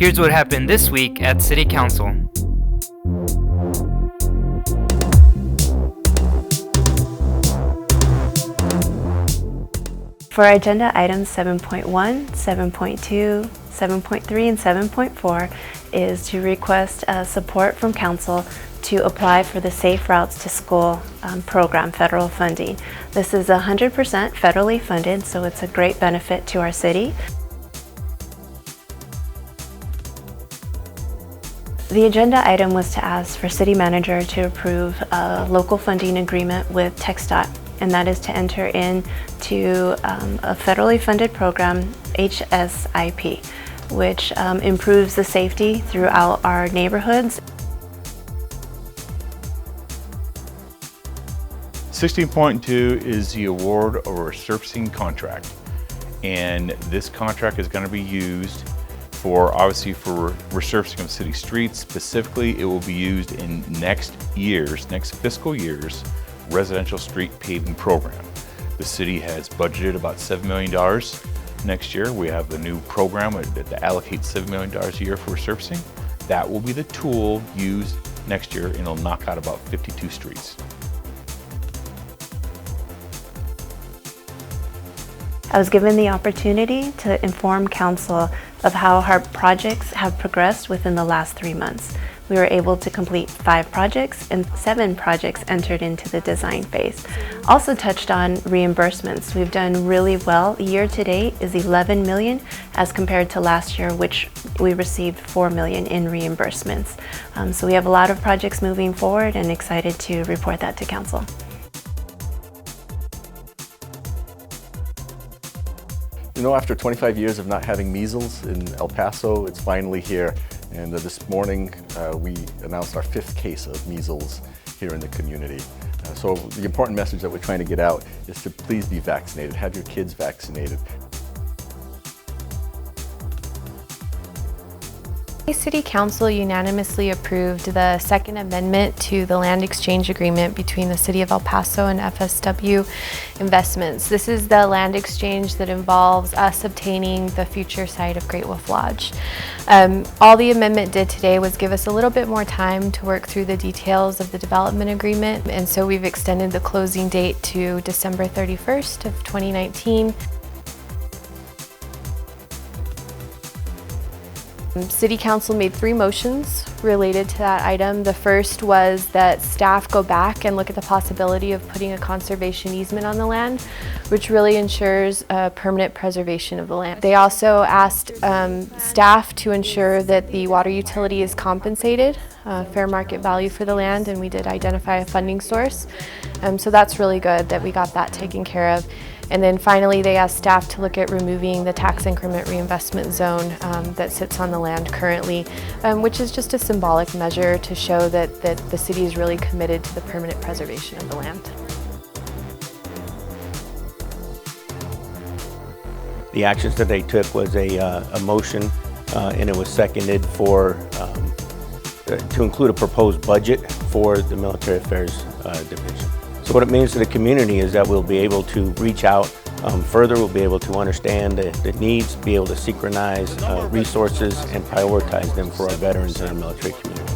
Here's what happened this week at City Council. For agenda items 7.1, 7.2, 7.3, and 7.4 is to request support from Council to apply for the Safe Routes to School program federal funding. This is 100% federally funded, so it's a great benefit to our city. The agenda item was to ask for City Manager to approve a local funding agreement with TxDOT, and that is to enter into a federally funded program, HSIP, which improves the safety throughout our neighborhoods. 16.2 is the award of a resurfacing contract, and this contract is going to be used for, obviously, for resurfacing of city streets. Specifically, it will be used in next fiscal year's residential street paving program. The city has budgeted about $7 million next year. We have the new program that allocates $7 million a year for resurfacing. That will be the tool used next year, and it'll knock out about 52 streets. I was given the opportunity to inform Council of how our projects have progressed within the last 3 months. We were able to complete 5 projects and 7 projects entered into the design phase. Also touched on reimbursements. We've done really well. Year to date is 11 million as compared to last year, which we received 4 million in reimbursements. So we have a lot of projects moving forward and excited to report that to Council. You know, after 25 years of not having measles in El Paso, it's finally here. And this morning, we announced our 5th case of measles here in the community. So the important message that we're trying to get out is to please be vaccinated. Have your kids vaccinated. City Council unanimously approved the second amendment to the land exchange agreement between the City of El Paso and FSW Investments. This is the land exchange that involves us obtaining the future site of Great Wolf Lodge. All the amendment did today was give us a little bit more time to work through the details of the development agreement, and so we've extended the closing date to December 31st of 2019. City Council made 3 motions related to that item. The first was that staff go back and look at the possibility of putting a conservation easement on the land, which really ensures permanent preservation of the land. They also asked staff to ensure that the water utility is compensated, fair market value for the land, and we did identify a funding source. So that's really good that we got that taken care of. And then finally, they asked staff to look at removing the tax increment reinvestment zone that sits on the land currently, which is just a symbolic measure to show that the city is really committed to the permanent preservation of the land. The actions that they took was a motion, and it was seconded for to include a proposed budget for the Military Affairs Division. So what it means to the community is that we'll be able to reach out further, we'll be able to understand the needs, be able to synchronize resources and prioritize them for our veterans and our military community.